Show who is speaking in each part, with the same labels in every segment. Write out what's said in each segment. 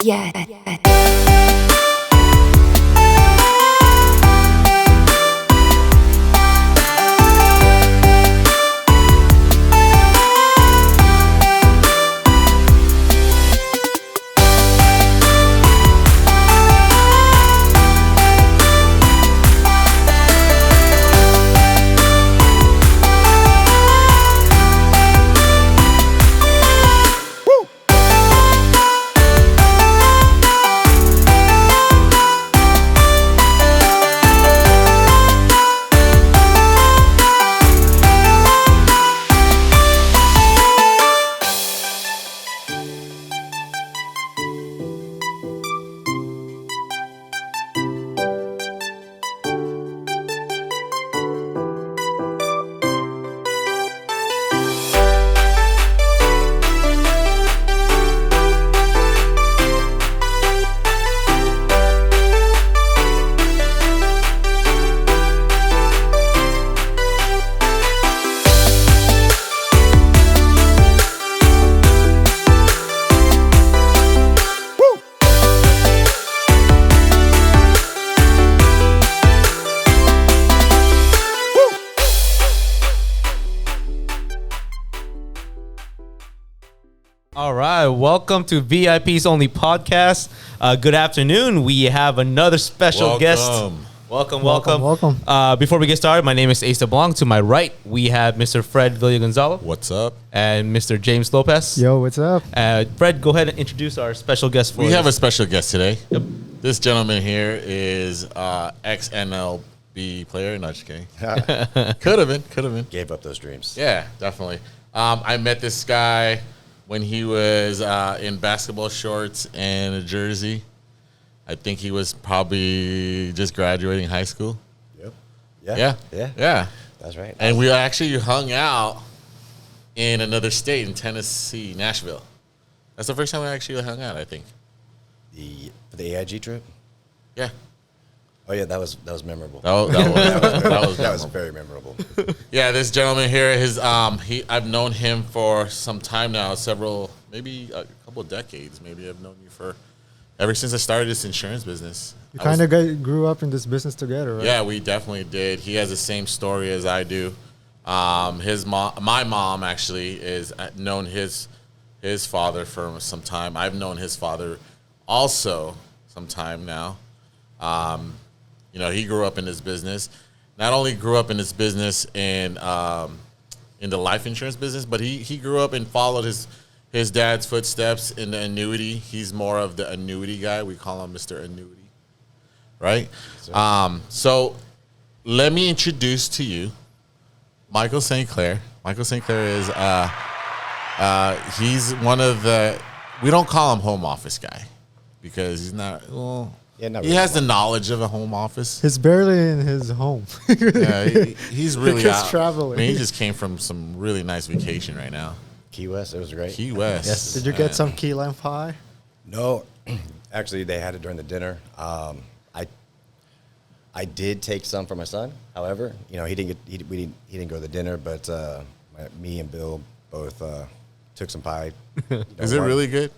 Speaker 1: Yeah.
Speaker 2: All right, welcome to VIP's Only Podcast. Good afternoon. We have another special guest. Welcome. Before we get started, my name is Tablang. To my right, we have Mr. Fred Villagonzalo.
Speaker 3: What's up?
Speaker 2: And Mr. James Lopez.
Speaker 4: Yo, what's up?
Speaker 2: Fred, go ahead and introduce our special guest for us.
Speaker 3: We have a special guest today.
Speaker 2: Yep.
Speaker 3: This gentleman here is ex-NLB player. Not just kidding. Could have been.
Speaker 5: Gave up those dreams.
Speaker 3: Yeah, definitely. I met this guy when he was in basketball shorts and a jersey. I think he was probably just graduating high school.
Speaker 5: Yep.
Speaker 3: Yeah.
Speaker 5: That's right.
Speaker 3: And we actually hung out in another state, in Tennessee, Nashville. That's the first time we actually hung out, I think.
Speaker 5: The AIG trip.
Speaker 3: Yeah.
Speaker 5: Oh yeah, that was memorable.
Speaker 3: That
Speaker 5: was very memorable.
Speaker 3: Yeah, this gentleman here, I've known him for some time now, maybe a couple of decades. Maybe I've known you ever since I started this insurance business.
Speaker 4: You kind of grew up in this business together, right?
Speaker 3: Yeah, we definitely did. He has the same story as I do. My mom actually is known his father for some time. I've known his father also some time now. He grew up in this business. Not only grew up in this business in the life insurance business, but he grew up and followed his dad's footsteps in the annuity. He's more of the annuity guy. We call him Mr. Annuity, right? So let me introduce to you Michael St. Clair. Michael St. Clair is he's one of we don't call him home office guy because he's not. Well,
Speaker 5: Yeah, not
Speaker 3: he
Speaker 5: really.
Speaker 3: has the knowledge of a home office.
Speaker 4: He's barely in his home.
Speaker 3: Yeah, he's really
Speaker 4: He's
Speaker 3: out.
Speaker 4: traveling.
Speaker 3: I mean, he just came from some really nice vacation right now.
Speaker 5: Key West, it was great.
Speaker 3: Key West.
Speaker 5: Yes.
Speaker 4: Did you get some key lime pie?
Speaker 5: No, actually, they had it during the dinner. I did take some for my son. However, he didn't go to the dinner, but me and Bill both took some pie.
Speaker 3: Is it really good?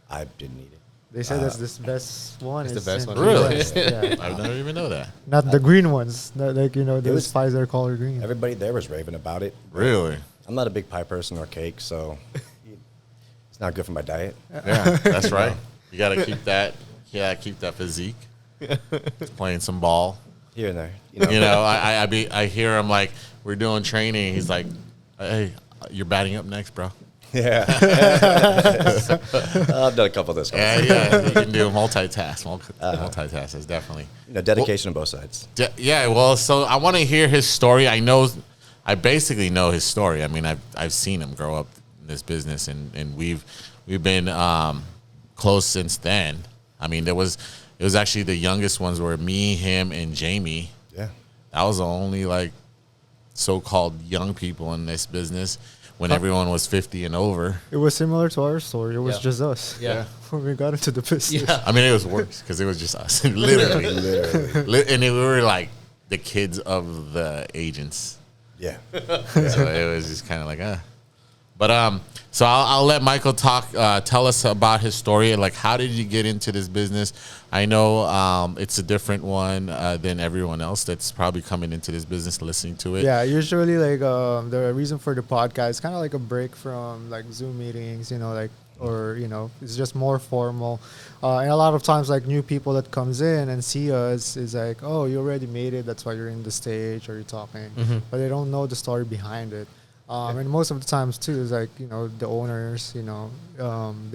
Speaker 5: I didn't eat it.
Speaker 4: They said that's the best one.
Speaker 2: It's the
Speaker 4: It's
Speaker 2: best
Speaker 4: in
Speaker 2: one.
Speaker 3: Really?
Speaker 4: US. Yeah.
Speaker 3: I never even know that.
Speaker 4: Not the green ones. Not like, those
Speaker 5: was-
Speaker 4: pies that are colored green.
Speaker 5: Everybody there was raving about it.
Speaker 3: Really?
Speaker 5: I'm not a big pie person or cake, so it's not good for my diet.
Speaker 3: Yeah, that's right. You got to keep that. Yeah, keep that physique. Playing some ball.
Speaker 5: Here and there.
Speaker 3: I hear him like we're doing training. He's like, "Hey, you're batting up next, bro."
Speaker 5: Yeah. I've done a couple of those.
Speaker 3: Yeah, you can do multitask. Multitask is definitely
Speaker 5: Dedication on both sides.
Speaker 3: Yeah, well, so I want to hear his story. I basically know his story. I mean, I've seen him grow up in this business, and we've been close since then. I mean, it was actually the youngest ones were me, him, and Jamie.
Speaker 5: Yeah.
Speaker 3: That was the only like so-called young people in this business when everyone was 50 and over.
Speaker 4: It was similar to our story. It was
Speaker 2: Yeah.
Speaker 4: just us.
Speaker 2: Yeah.
Speaker 4: When we got into the business.
Speaker 2: Yeah.
Speaker 3: I mean, it was worse because it was just us, literally. And we were like the kids of the agents.
Speaker 5: Yeah.
Speaker 3: So it was just kind of like, But so I'll let Michael tell us about his story. Like, how did you get into this business? I know it's a different one than everyone else that's probably coming into this business, listening to it.
Speaker 4: Yeah, usually like the reason for the podcast is kind of like a break from like Zoom meetings, or it's just more formal. And a lot of times, like new people that comes in and see us is like, oh, you already made it. That's why you're in the stage or you're talking, but they don't know the story behind it. And most of the times too is like the owners, they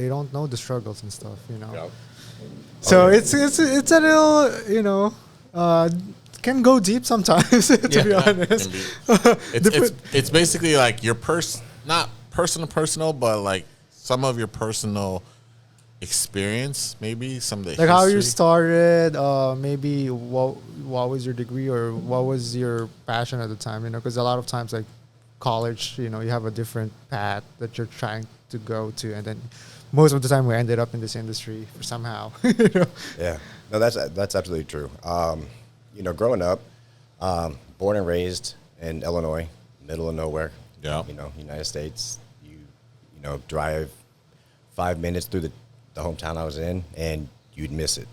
Speaker 4: don't know the struggles and stuff,
Speaker 3: Yep.
Speaker 4: So it's a little can go deep sometimes to be honest.
Speaker 3: It's basically like your not personal, but like some of your personal experience, maybe some of the
Speaker 4: like how you
Speaker 3: history.
Speaker 4: started, maybe what was your degree or what was your passion at the time, because a lot of times like college, you have a different path that you're trying to go to, and then most of the time we ended up in this industry for somehow.
Speaker 5: Yeah, no, that's absolutely true. Growing up, born and raised in Illinois, middle of nowhere.
Speaker 3: Yeah.
Speaker 5: United States. You drive 5 minutes through the hometown I was in, and you'd miss it.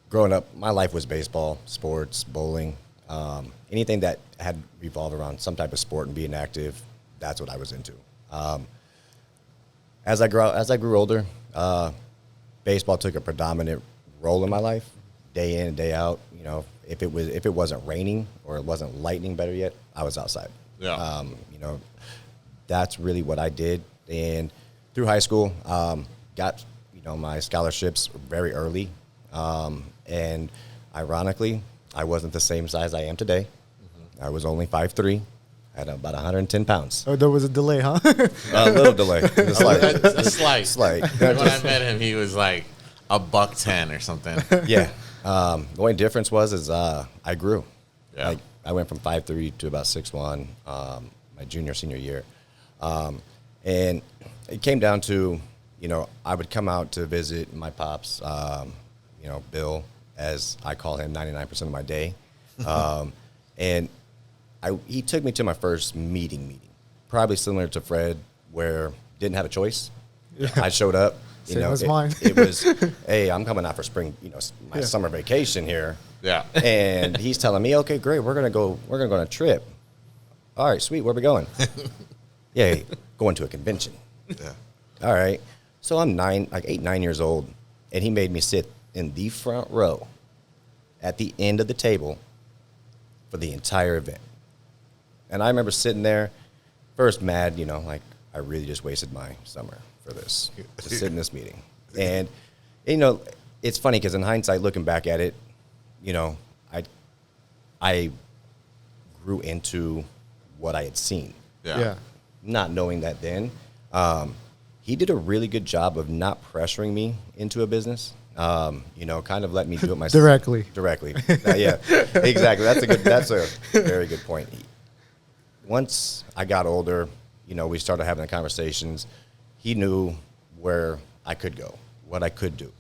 Speaker 5: Growing up, my life was baseball, sports, bowling, anything that had revolved around some type of sport and being active. That's what I was into. As I grew older, baseball took a predominant role in my life, day in and day out. If it wasn't raining or it wasn't lightning, better yet, I was outside.
Speaker 3: Yeah.
Speaker 5: That's really what I did. And through high school, got my scholarships very early. And ironically, I wasn't the same size I am today. I was only 5'3", at about 110 pounds.
Speaker 4: Oh, there was a delay, huh?
Speaker 5: A little delay.
Speaker 3: A slight.
Speaker 5: Slight.
Speaker 3: When I met him, he was like a $110 or something.
Speaker 5: Yeah. The only difference was I grew.
Speaker 3: Yeah.
Speaker 5: Like I went from 5'3" to about 6'1", my senior year. And it came down to, I would come out to visit my pops, Bill, as I call him 99% of my day. And he took me to my first meeting, probably similar to Fred, where didn't have a choice.
Speaker 4: Yeah.
Speaker 5: I showed up.
Speaker 4: Same as mine.
Speaker 5: It was, hey, I'm coming out for spring, my summer vacation here.
Speaker 3: Yeah.
Speaker 5: And he's telling me, okay, great, we're gonna go on a trip. All right, sweet, where we going? Yeah, going to a convention.
Speaker 3: Yeah.
Speaker 5: All right. So I'm 8, 9 years old, and he made me sit in the front row at the end of the table for the entire event. And I remember sitting there, first mad, like I really just wasted my summer for this, to sit in this meeting. And, it's funny because in hindsight, looking back at it, I grew into what I had seen.
Speaker 3: Yeah.
Speaker 5: Not knowing that then. He did a really good job of not pressuring me into a business. Kind of let me do it myself. Directly. Yeah, exactly. That's a very good point. Once I got older, we started having the conversations. He knew where I could go, what I could do.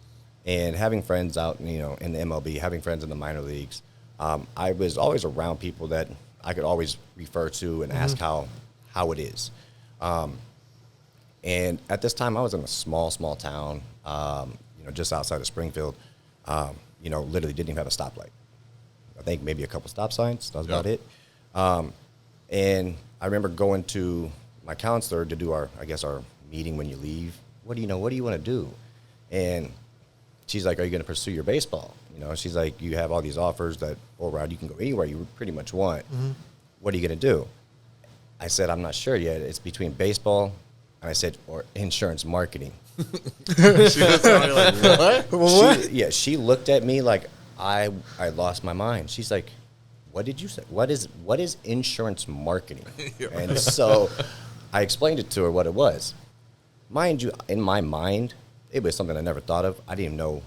Speaker 5: And having friends out, in the MLB, having friends in the minor leagues, I was always around people that I could always refer to and ask how it is. And at this time, I was in a small town, just outside of Springfield. Literally didn't even have a stoplight. I think maybe a couple stop signs. That was about it. And I remember going to my counselor to do our meeting when you leave. What do you want to do? And she's like, are you going to pursue your baseball? She's like, you have all these offers that, Rod, you can go anywhere you pretty much want. What are you going to do? I said, I'm not sure yet. It's between baseball, and I said, or insurance marketing.
Speaker 3: She was like, what?
Speaker 5: She looked at me like I lost my mind. She's like, what did you say? What is insurance marketing? And so I explained it to her what it was. Mind you, in my mind, it was something I never thought of. I didn't even know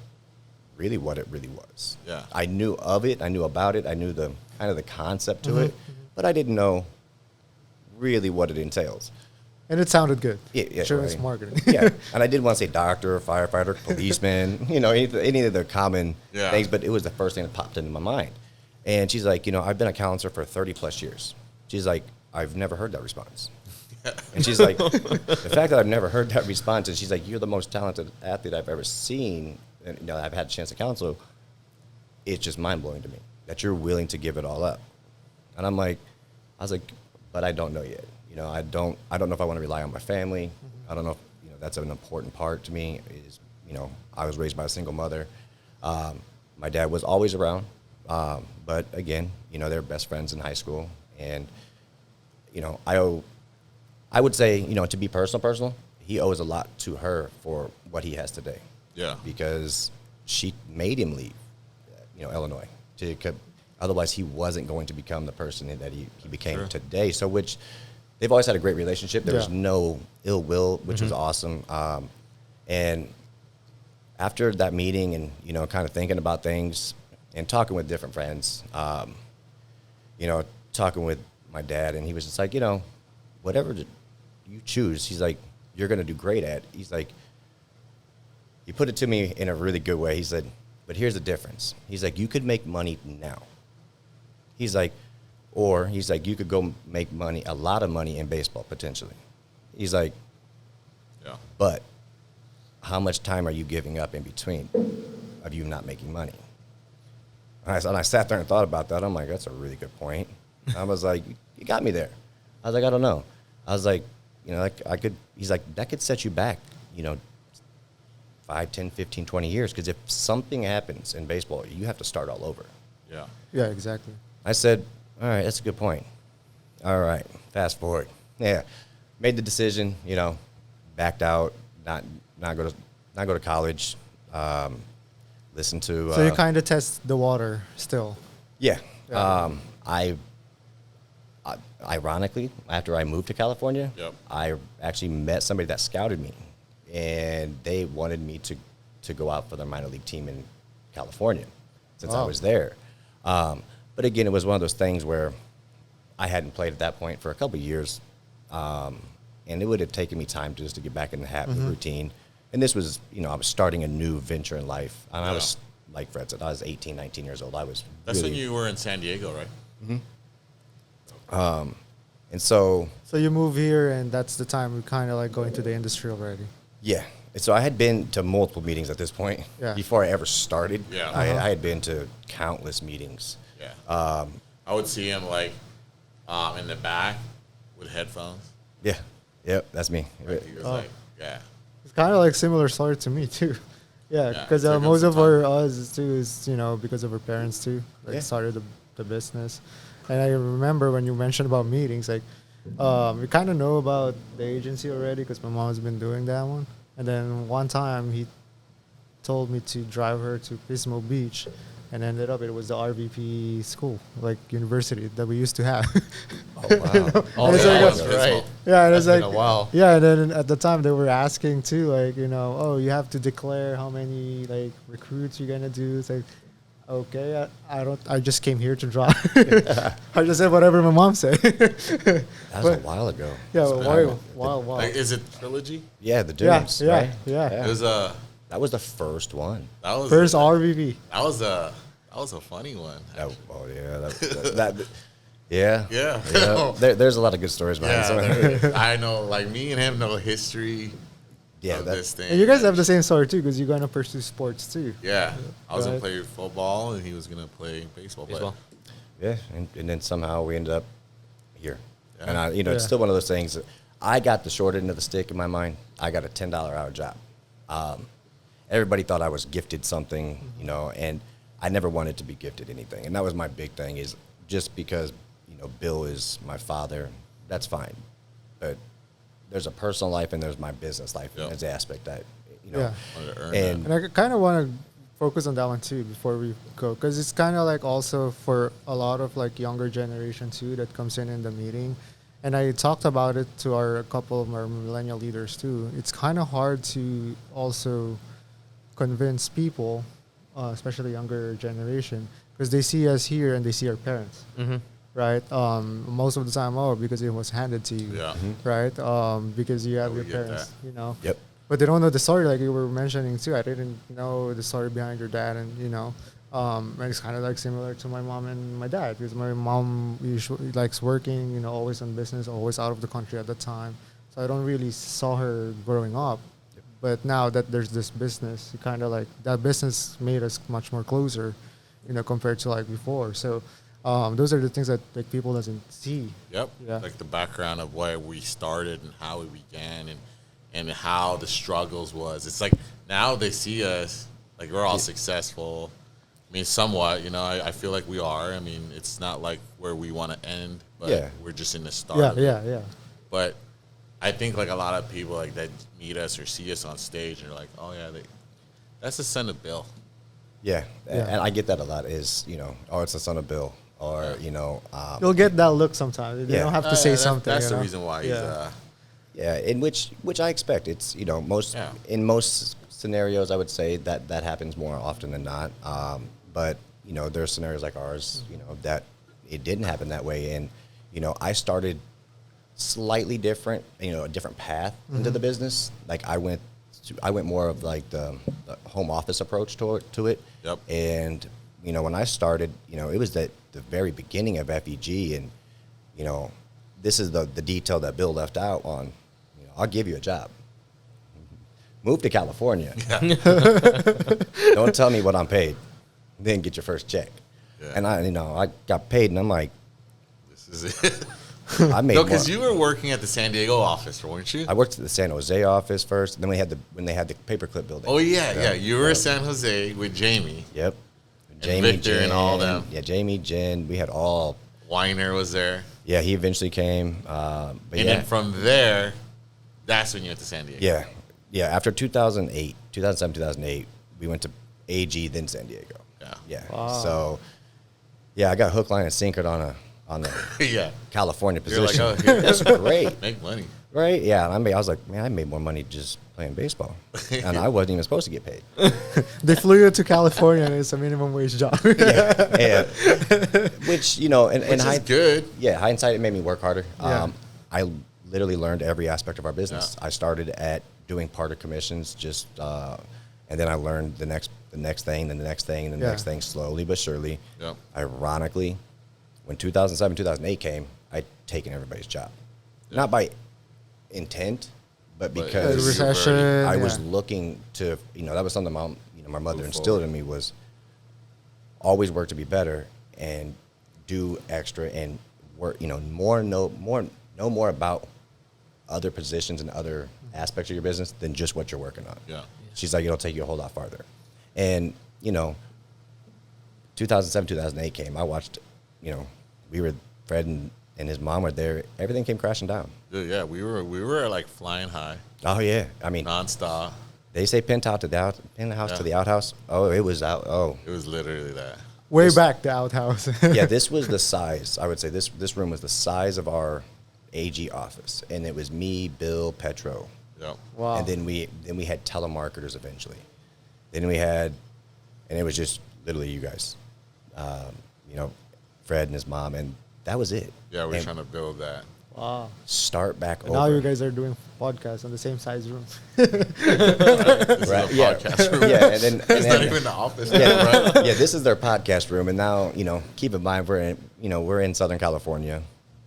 Speaker 5: really what it really was.
Speaker 3: Yeah.
Speaker 5: I knew of it. I knew about it. I knew the kind of the concept to it, but I didn't know really what it entails.
Speaker 4: And it sounded good.
Speaker 5: Yeah,
Speaker 4: Insurance
Speaker 5: right.
Speaker 4: marketing.
Speaker 5: Yeah, and I didn't want to say doctor, firefighter, policeman, any of the common things, but it was the first thing that popped into my mind. And she's like, I've been a counselor for 30 plus years. She's like, I've never heard that response. And she's like, the fact that I've never heard that response, and she's like, you're the most talented athlete I've ever seen, and I've had a chance to counsel. It's just mind blowing to me that you're willing to give it all up. And I was like, but I don't know yet. I don't know if I want to rely on my family. I don't know if, that's an important part to me is, I was raised by a single mother. My dad was always around. But again, they're best friends in high school. And, I would say, to be personal, he owes a lot to her for what he has today.
Speaker 3: Yeah.
Speaker 5: Because she made him leave, Illinois. Otherwise, he wasn't going to become the person that he became today. So, which they've always had a great relationship. There was no ill will, which was awesome. And after that meeting and, kind of thinking about things and talking with different friends, talking with my dad, and he was just like, whatever you choose, he's like, you're going to do great at. He's like, he put it to me in a really good way. He said, but here's the difference. He's like, you could make money now. He's like, you could go make money, a lot of money in baseball, potentially. He's like, yeah. But how much time are you giving up in between of you not making money? And I sat there and thought about that. I'm like, that's a really good point. I was like, you got me there. I was like, I don't know. I was like, he's like, that could set you back, 5, 10, 15, 20 years. Because if something happens in baseball, you have to start all over.
Speaker 3: Yeah.
Speaker 4: Yeah, exactly.
Speaker 5: I said, all right, that's a good point. All right, fast forward. Yeah, made the decision, backed out, not go to college, listen to.
Speaker 4: So you kind of test the water still.
Speaker 5: Yeah. Ironically, after I moved to California, I actually met somebody that scouted me, and they wanted me to go out for their minor league team in California since I was there. But again, it was one of those things where I hadn't played at that point for a couple of years, and it would have taken me time just to get back in the habit routine. And this was, I was starting a new venture in life, and I was, like Fred said, I was 18, 19 years old.
Speaker 3: That's when you were in San Diego, right?
Speaker 5: Mm-hmm. And so
Speaker 4: you move here, and that's the time we kind of like go into the industry already.
Speaker 5: Yeah. So I had been to multiple meetings at this point.
Speaker 4: Yeah.
Speaker 5: Before I ever started.
Speaker 3: Yeah.
Speaker 5: I had been to countless meetings.
Speaker 3: Yeah. I would see him like in the back with headphones.
Speaker 5: Yeah. Yep. That's me.
Speaker 3: Like, he was like, yeah.
Speaker 4: It's kind of like similar story to me too. Yeah, because most of us too is because of our parents too. Started the business, and I remember when you mentioned about meetings, like we kind of know about the agency already because my mom's been doing that one. And then one time he told me to drive her to Pismo Beach, and ended up it was the RVP school, like university that we used to have.
Speaker 5: Oh wow!
Speaker 2: Oh, that's right.
Speaker 4: Yeah, and it's like
Speaker 2: a while.
Speaker 4: Yeah, and then at the time they were asking too, like oh, you have to declare how many like recruits you're gonna do. It's like, okay, I just came here to drive. I just said whatever my mom said.
Speaker 5: That was a while ago.
Speaker 4: Yeah, while.
Speaker 3: Like, is it Trilogy?
Speaker 5: Yeah, the dudes.
Speaker 4: Yeah.
Speaker 3: It was
Speaker 5: that was the first one.
Speaker 3: That was
Speaker 4: first RVP.
Speaker 3: That was a funny one.
Speaker 5: Yeah. There's a lot of good stories behind it.
Speaker 3: I know, like me and him know history.
Speaker 5: Yeah,
Speaker 3: this thing.
Speaker 4: And you guys have the same story too, because you're gonna pursue sports too.
Speaker 3: Yeah, I was gonna play football, and he was gonna play baseball.
Speaker 5: Yeah, and then somehow we ended up here.
Speaker 3: Yeah.
Speaker 5: And it's still one of those things. That I got the short end of the stick in my mind. I got a $10 hour job. Everybody thought I was gifted something, and I never wanted to be gifted anything. And that was my big thing, is just because Bill is my father, that's fine, but there's a personal life and there's my business life, and there's the aspect that
Speaker 4: and I kind of want to focus on that one too before we go, because it's kind of like also for a lot of like younger generation too that comes in the meeting, and I talked about it to a couple of our millennial leaders too. It's kind of hard to also convince people, especially younger generation, because they see us here and they see our parents. Right, most of the time, because it was handed to you. Yeah. Right, because you have your parents,
Speaker 5: Yep.
Speaker 4: But they don't know the story, like you were mentioning too. I didn't know the story behind your dad, and And it's kind of like similar to my mom and my dad, because my mom usually likes working, you know, always on business, always out of the country at the time. So I don't really saw her growing up. But now that there's this business, you kind of like, that business made us much more closer, you know, compared to like before. So those are the things that like people doesn't see.
Speaker 3: Yep.
Speaker 4: Yeah.
Speaker 3: Like the background of where we started and how we began and how the struggles was. It's like now they see us like we're all successful. I mean, somewhat, you know, I feel like we are. I mean, it's not like where we want to end, but we're just in the start.
Speaker 4: Yeah.
Speaker 3: But I think like a lot of people like that meet us or see us on stage and they're like, oh yeah, that's the son of Bill.
Speaker 5: Yeah, and I get that a lot. Is, you know, oh, it's the son of Bill, or you know,
Speaker 4: you'll get that look sometimes. They don't have to say something.
Speaker 3: That's
Speaker 4: you
Speaker 3: the
Speaker 4: know?
Speaker 3: reason why he's.
Speaker 5: in which I expect. It's, you know, in most scenarios, I would say that happens more often than not. But you know, there's scenarios like ours, you know, that it didn't happen that way, and you know, I started slightly different, you know, a different path into the business. Like I went more of like the home office approach to it.
Speaker 3: Yep.
Speaker 5: And you know, when I started, you know, it was the very beginning of FEG, and you know, this is the detail that Bill left out on. You know, I'll give you a job. Move to California. Yeah. Don't tell me what I'm paid. Then get your first check. Yeah. And I got paid, and I'm like,
Speaker 3: this is it.
Speaker 5: I made
Speaker 3: because you were working at the San Diego office, weren't you?
Speaker 5: I worked at the San Jose office first. And then when they had the paperclip building.
Speaker 3: Oh yeah. You were at San Jose with Jamie.
Speaker 5: Yep.
Speaker 3: Jamie, Victor, Jen, and all them.
Speaker 5: Yeah, Jamie, Jen. We had all.
Speaker 3: Weiner was there.
Speaker 5: Yeah, he eventually came.
Speaker 3: Then from there, that's when you went to San Diego.
Speaker 5: Yeah. After 2007, 2008, we went to AG, then San Diego. Yeah. Wow. So, I got hook, line, and sinker on the California position.
Speaker 3: You're like, oh,
Speaker 5: that's great.
Speaker 3: Make money.
Speaker 5: Right? Yeah. I was like, man, I made more money just playing baseball. And I wasn't even supposed to get paid.
Speaker 4: They flew you to California, and it's a minimum wage job.
Speaker 5: yeah. Which, you know,
Speaker 3: which is good.
Speaker 5: Yeah, hindsight, it made me work harder.
Speaker 4: Yeah.
Speaker 5: I literally learned every aspect of our business. Yeah. I started at doing part of commissions, and then I learned the next thing, then the next thing, and then the next thing, slowly but surely.
Speaker 3: Yep.
Speaker 5: Ironically, when 2007, 2008 came, I'd taken everybody's job. Yep. Not by intent, but because
Speaker 4: recession,
Speaker 5: I was looking to, you know, that was something my mother instilled in me, was always work to be better and do extra and work, you know, know more about other positions and other aspects of your business than just what you're working on.
Speaker 3: Yeah.
Speaker 5: She's like, it'll take you a whole lot farther. And, you know, 2007, 2008 came. I watched, you know, Fred and his mom were there. Everything came crashing down.
Speaker 3: Yeah, we were like flying high.
Speaker 5: Oh, yeah. I mean,
Speaker 3: nonstop.
Speaker 5: They say penthouse to the outhouse. Oh, it was out. Oh.
Speaker 3: It was literally that.
Speaker 4: Way back, the outhouse.
Speaker 5: Yeah, this was the size. I would say this room was the size of our AG office. And it was me, Bill, Petro.
Speaker 3: Yep.
Speaker 4: Wow.
Speaker 5: And then we had telemarketers eventually. Then we had, and it was just literally you guys, you know, Fred and his mom, and that was it.
Speaker 3: Yeah, we're trying to build that.
Speaker 4: Wow.
Speaker 5: Start back over.
Speaker 4: Now you guys are doing podcasts on the same size room.
Speaker 3: This is a podcast room.
Speaker 5: Yeah, and then
Speaker 3: it's not even the office.
Speaker 5: Yeah, right? Yeah, this is their podcast room, and now, you know, keep in mind we're in Southern California.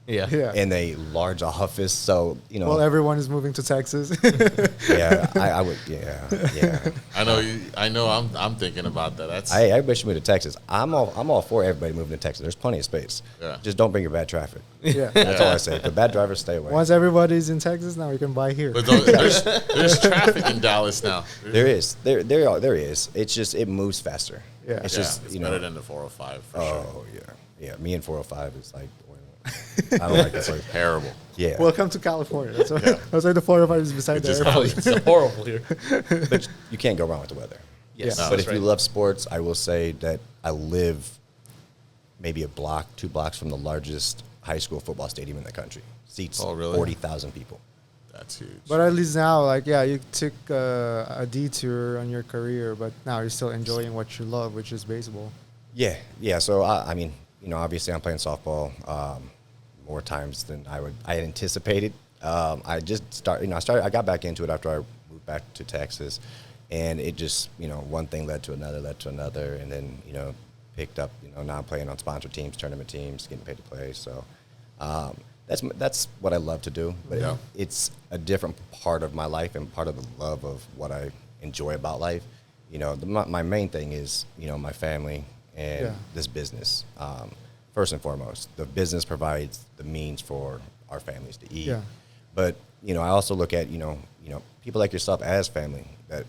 Speaker 2: Yeah.
Speaker 5: In a large office, so, you know.
Speaker 4: Well, everyone is moving to Texas.
Speaker 5: Yeah, I would. Yeah.
Speaker 3: I know. I'm thinking about that.
Speaker 5: Everybody should move to Texas. I'm all for everybody moving to Texas. There's plenty of space.
Speaker 3: Yeah.
Speaker 5: Just don't bring your bad traffic.
Speaker 4: Yeah.
Speaker 5: That's all I say. The bad drivers, stay away.
Speaker 4: Once everybody's in Texas, now we can buy here.
Speaker 3: But there's traffic in Dallas now.
Speaker 5: There is. There is. It's just, it moves faster.
Speaker 4: Yeah.
Speaker 5: It's just,
Speaker 3: it's
Speaker 5: you know,
Speaker 3: better than the 405 for sure.
Speaker 5: Oh yeah. Me and 405 is like, I don't like that.
Speaker 3: It's terrible.
Speaker 5: Yeah.
Speaker 4: Welcome to California. That's why the 405 is beside the airport.
Speaker 2: It's horrible here.
Speaker 5: But you can't go wrong with the weather.
Speaker 2: Yes.
Speaker 5: But if you love sports, I will say that I live maybe 2 blocks from the largest high school football stadium in the country. Seats 40,000 people.
Speaker 3: That's huge.
Speaker 4: But at least now, you took a detour on your career, but now you're still enjoying what you love, which is baseball.
Speaker 5: Yeah. So I mean, you know, obviously I'm playing softball more times than I had anticipated. I got back into it after I moved back to Texas, And it just, one thing led to another, and then, picked up, now I'm playing on sponsor teams, tournament teams, getting paid to play. So that's what I love to do. But it's a different part of my life and part of the love of what I enjoy about life. My main thing is, my family and this business. First and foremost, the business provides the means for our families to eat. Yeah. But, I also look at, people like yourself as family that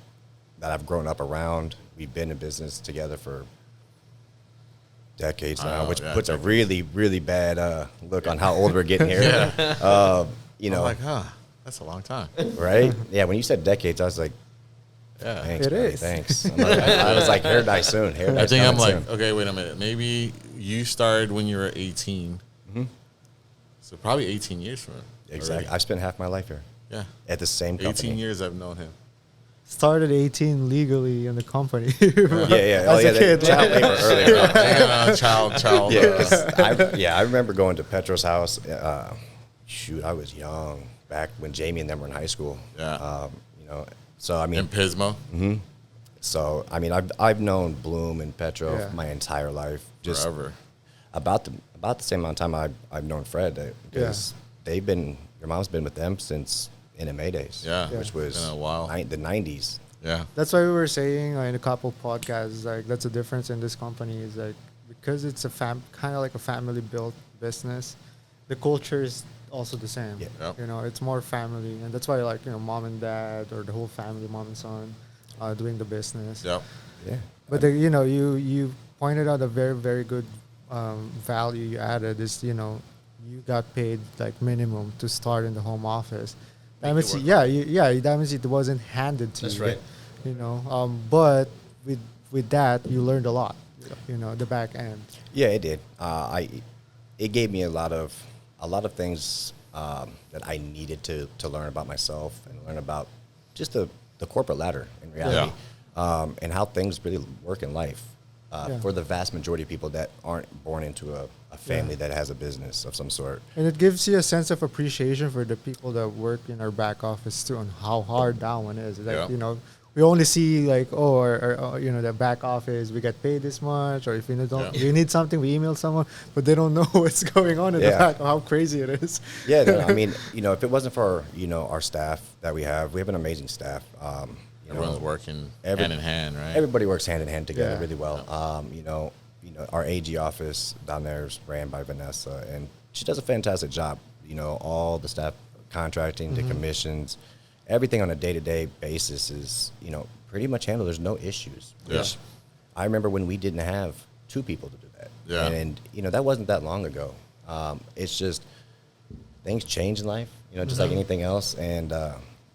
Speaker 5: I've grown up around. We've been in business together for decades now, which puts a really, really bad look on how old we're getting here.
Speaker 3: I'm like, that's a long time.
Speaker 5: Right? Yeah, when you said decades, I was like, thanks,
Speaker 4: it is.
Speaker 5: Thanks. I was like, hair dye soon.
Speaker 3: I think I'm like, okay, wait a minute. Maybe you started when you were 18. Mm-hmm. So probably 18 years from it.
Speaker 5: Exactly. I've spent half my life here.
Speaker 3: Yeah.
Speaker 5: At the same company.
Speaker 3: 18 years I've known him.
Speaker 4: Started 18 legally in the company.
Speaker 5: As
Speaker 4: a kid.
Speaker 5: Child labor earlier.
Speaker 3: Child.
Speaker 5: Yeah, I remember going to Petro's house. I was young back when Jamie and them were in high school.
Speaker 3: Yeah.
Speaker 5: So I mean.
Speaker 3: In Pismo.
Speaker 5: Mm-hmm. So I mean, I've known Bloom and Petro my entire life. Just
Speaker 3: forever.
Speaker 5: About the same amount of time I've known Fred, because your mom's been with them since NMA days.
Speaker 3: Yeah.
Speaker 5: Which was
Speaker 3: been a while.
Speaker 5: The 90s.
Speaker 3: Yeah.
Speaker 4: That's why we were saying in a couple podcasts, like, that's the difference in this company is, like, because it's a kind of like a family built business, the culture is also the same.
Speaker 3: Yeah. Yep.
Speaker 4: It's more family, and that's why, like, mom and dad or the whole family, mom and son, doing the business.
Speaker 3: Yep.
Speaker 5: Yeah.
Speaker 4: But you pointed out a very, very good value you added is, you got paid like minimum to start in the home office. That means, that means it wasn't handed to you.
Speaker 5: That's right.
Speaker 4: But with that, you learned a lot. The back end.
Speaker 5: Yeah, it did. It gave me a lot of things that I needed to learn about myself and learn about just the corporate ladder in reality, and how things really work in life. For the vast majority of people that aren't born into a family that has a business of some sort. And
Speaker 4: it gives you a sense of appreciation for the people that work in our back office too, and how hard that one is. Like, we only see like, the back office, we get paid this much, or if we need something, we email someone, but they don't know what's going on in the back, how crazy it is.
Speaker 5: Yeah, no, I mean, if it wasn't for, our staff that we have an amazing staff.
Speaker 3: Everyone's working hand in hand, right?
Speaker 5: Everybody works hand in hand together really well. Our AG office down there is ran by Vanessa, and she does a fantastic job. All the staff contracting, the commissions, everything on a day-to-day basis is, pretty much handled. There's no issues. Which I remember when we didn't have two people to do that.
Speaker 3: Yeah.
Speaker 5: And, that wasn't that long ago. It's just things change in life, just like anything else. And,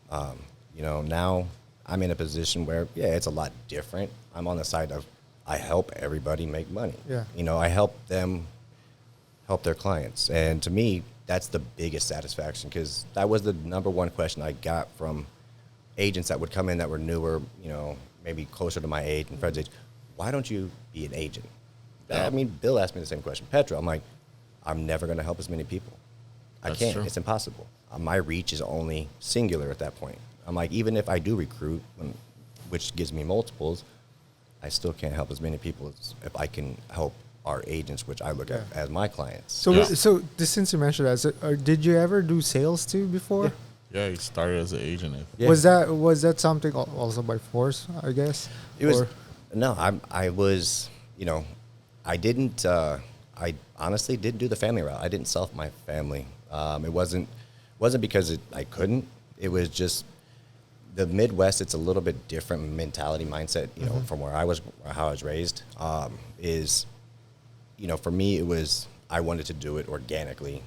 Speaker 5: now I'm in a position where, it's a lot different. I'm on the side of I help everybody make money.
Speaker 4: Yeah.
Speaker 5: I help them help their clients. And to me, that's the biggest satisfaction, because that was the number one question I got from agents that would come in that were newer, maybe closer to my age and Fred's age. Why don't you be an agent? I mean, Bill asked me the same question. Petro, I'm like, I'm never going to help as many people. I can't. True. It's impossible. My reach is only singular at that point. I'm like, even if I do recruit, which gives me multiples, I still can't help as many people as if I can help our agents, which I look at as my clients.
Speaker 4: So, since you mentioned that, did you ever do sales too before?
Speaker 3: Yeah, he started as an agent.
Speaker 4: Yeah. Was that something also by force, I guess?
Speaker 5: It was. No, I was. I didn't. I honestly didn't do the family route. I didn't sell my family. It wasn't because I couldn't. It was just the Midwest. It's a little bit different mentality, mindset. From where I was, how I was raised. For me, it was I wanted to do it organically,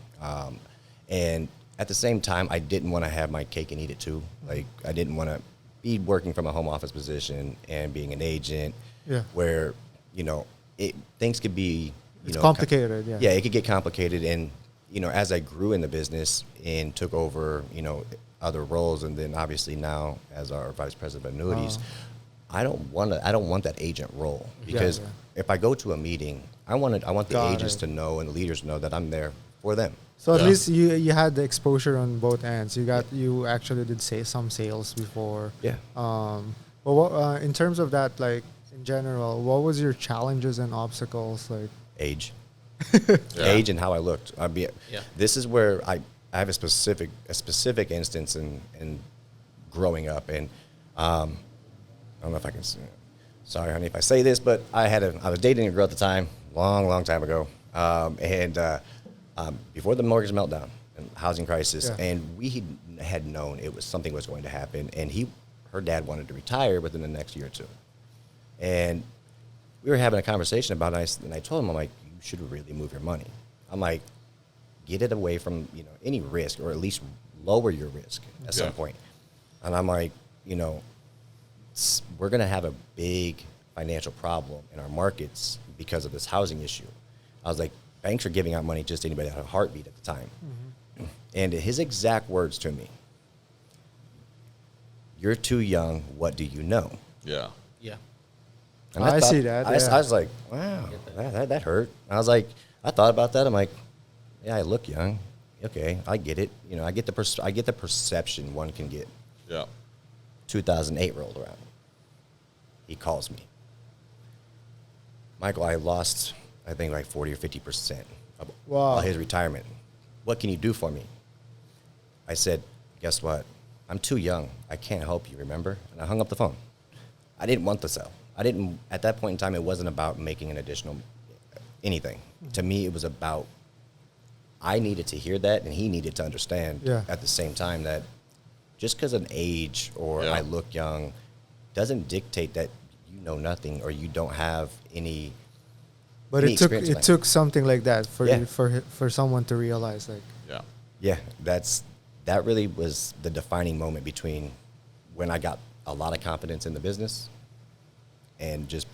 Speaker 5: and at the same time, I didn't want to have my cake and eat it too. Like, I didn't want to be working from a home office position and being an agent, where things could be
Speaker 4: it's complicated.
Speaker 5: Yeah, it could get complicated, and as I grew in the business and took over, other roles, and then obviously now as our vice president of annuities, I don't want that agent role, because if I go to a meeting, I want the agents to know and the leaders to know that I'm there for them.
Speaker 4: So at least you had the exposure on both ends. You actually did say some sales before.
Speaker 5: Yeah.
Speaker 4: Well, what, in terms of that, like in general, what was your challenges and obstacles? Like
Speaker 5: Age.
Speaker 3: Yeah.
Speaker 5: Age and how I looked.
Speaker 2: Yeah.
Speaker 5: This is where I have a specific instance in growing up, and I don't know if I can. Sorry, honey, if I say this, but I was dating a girl at the time, long time ago, before the mortgage meltdown and housing crisis,
Speaker 4: Yeah.
Speaker 5: and we had known something was going to happen, and her dad wanted to retire within the next year or two, and we were having a conversation about it, and I told him, I'm like, you should really move your money. I'm like, get it away from any risk, or at least lower your risk at some point. And I'm like, we're going to have a big financial problem in our markets because of this housing issue. I was like, banks are giving out money just to anybody that had a heartbeat at the time. Mm-hmm. And his exact words to me, you're too young, what do you know?
Speaker 3: Yeah.
Speaker 2: Yeah.
Speaker 5: And
Speaker 4: I see that.
Speaker 5: I was like, wow, that hurt. I was like, I thought about that. I'm like, yeah, I look young. Okay, I get it. I get the perception one can get.
Speaker 3: Yeah.
Speaker 5: 2008 rolled around. He calls me. Michael, I lost, I think, like 40 or 50% of his retirement. What can you do for me? I said, guess what? I'm too young. I can't help you, remember? And I hung up the phone. I didn't want to sell. At that point in time, it wasn't about making an additional anything. To me, it was about, I needed to hear that, and he needed to understand at the same time that just because of age or I look young doesn't dictate that you know nothing or you don't have any.
Speaker 4: But
Speaker 5: any
Speaker 4: it took something like that for someone to realize, like.
Speaker 5: Yeah, that really was the defining moment between when I got a lot of confidence in the business and just.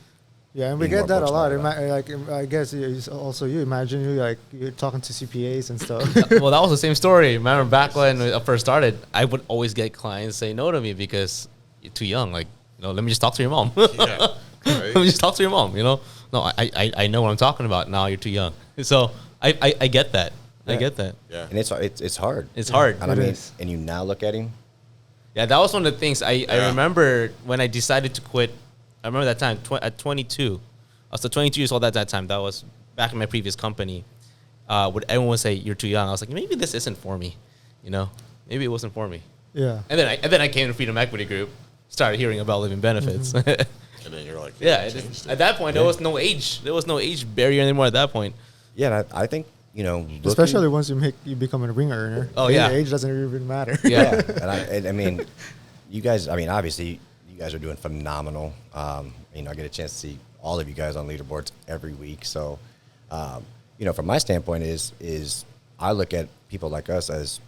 Speaker 4: Yeah, and we get that a lot. I guess it's also you. Imagine you're talking to CPAs and stuff.
Speaker 2: Well, that was the same story. Remember back when I first started, I would always get clients say no to me because you're too young. Like, let me just talk to your mom.
Speaker 3: Yeah. Right.
Speaker 2: Let me just talk to your mom. No, I know what I'm talking about. Now you're too young. So I get that.
Speaker 5: Yeah.
Speaker 2: I get that.
Speaker 5: Yeah. And it's hard.
Speaker 2: It's hard.
Speaker 5: And I mean, and you now look at him.
Speaker 2: Yeah, that was one of the things I remember when I decided to quit. I remember that time at 22. I was 22 years old at that time. That was back in my previous company. Would everyone would say you're too young? I was like, maybe this isn't for me. Maybe it wasn't for me.
Speaker 4: Yeah.
Speaker 2: And then I came to Freedom Equity Group, started hearing about living benefits.
Speaker 3: And then you're like,
Speaker 2: at that point there was no age. There was no age barrier anymore at that point.
Speaker 5: Yeah, and I think
Speaker 4: especially once you become a ring earner.
Speaker 2: Oh yeah,
Speaker 4: age doesn't even matter.
Speaker 5: Yeah, and I mean, you guys. I mean, obviously. You guys are doing phenomenal. I get a chance to see all of you guys on leaderboards every week. So, from my standpoint is I look at people like us as